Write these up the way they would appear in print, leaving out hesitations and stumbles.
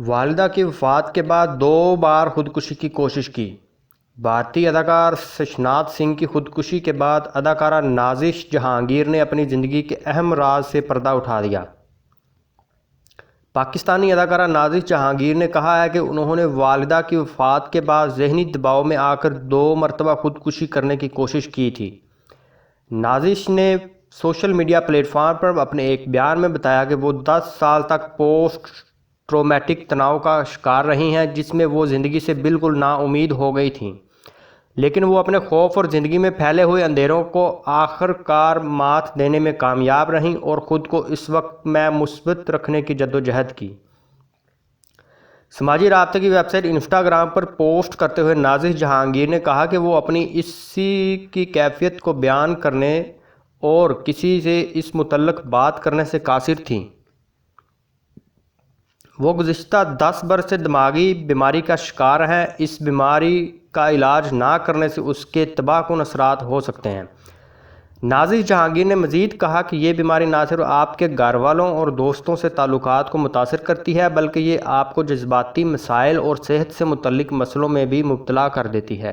والدہ کی وفات کے بعد 2 بار خودکشی کی کوشش کی۔ بھارتی اداکار ششانت سنگھ کی خودکشی کے بعد اداکارہ نازش جہانگیر نے اپنی زندگی کے اہم راز سے پردہ اٹھا دیا۔ پاکستانی اداکارہ نازش جہانگیر نے کہا ہے کہ انہوں نے والدہ کی وفات کے بعد ذہنی دباؤ میں آ کر 2 مرتبہ خودکشی کرنے کی کوشش کی تھی۔ نازش نے سوشل میڈیا پلیٹ فارم پر اپنے ایک بیان میں بتایا کہ وہ 10 سال تک پوسٹ ٹرومیٹک تناؤ کا شکار رہی ہیں، جس میں وہ زندگی سے بالکل نا امید ہو گئی تھیں، لیکن وہ اپنے خوف اور زندگی میں پھیلے ہوئے اندھیروں کو آخر کار مات دینے میں کامیاب رہیں اور خود کو اس وقت میں مثبت رکھنے کی جدوجہد کی۔ سماجی رابطے کی ویب سائٹ انسٹاگرام پر پوسٹ کرتے ہوئے نازش جہانگیر نے کہا کہ وہ اپنی اسی کی کیفیت کو بیان کرنے اور کسی سے اس متعلق بات کرنے سے قاصر تھیں۔ وہ گزشتہ 10 برس سے دماغی بیماری کا شکار ہیں۔ اس بیماری کا علاج نہ کرنے سے اس کے تباہ کن اثرات ہو سکتے ہیں۔ نازش جہانگیر نے مزید کہا کہ یہ بیماری نہ صرف آپ کے گھر والوں اور دوستوں سے تعلقات کو متاثر کرتی ہے، بلکہ یہ آپ کو جذباتی مسائل اور صحت سے متعلق مسئلوں میں بھی مبتلا کر دیتی ہے۔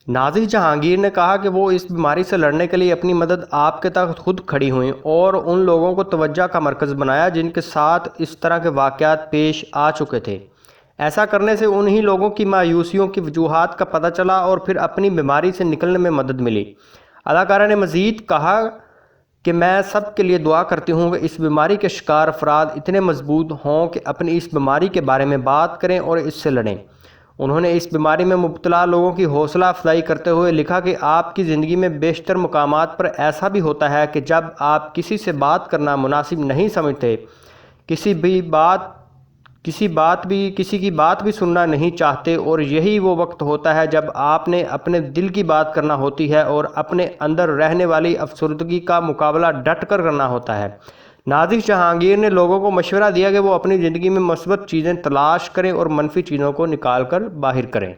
نازش جہانگیر نے کہا کہ وہ اس بیماری سے لڑنے کے لیے اپنی مدد آپ کے تحت خود کھڑی ہوئیں اور ان لوگوں کو توجہ کا مرکز بنایا جن کے ساتھ اس طرح کے واقعات پیش آ چکے تھے۔ ایسا کرنے سے انہی لوگوں کی مایوسیوں کی وجوہات کا پتہ چلا اور پھر اپنی بیماری سے نکلنے میں مدد ملی۔ اداکارہ نے مزید کہا کہ میں سب کے لیے دعا کرتی ہوں کہ اس بیماری کے شکار افراد اتنے مضبوط ہوں کہ اپنی اس بیماری کے بارے میں بات کریں اور اس سے لڑیں۔ انہوں نے اس بیماری میں مبتلا لوگوں کی حوصلہ افزائی کرتے ہوئے لکھا کہ آپ کی زندگی میں بیشتر مقامات پر ایسا بھی ہوتا ہے کہ جب آپ کسی سے بات کرنا مناسب نہیں سمجھتے، کسی کی بات بھی سننا نہیں چاہتے، اور یہی وہ وقت ہوتا ہے جب آپ نے اپنے دل کی بات کرنا ہوتی ہے اور اپنے اندر رہنے والی افسردگی کا مقابلہ ڈٹ کر کرنا ہوتا ہے۔ نازش جہانگیر نے لوگوں کو مشورہ دیا کہ وہ اپنی زندگی میں مثبت چیزیں تلاش کریں اور منفی چیزوں کو نکال کر باہر کریں۔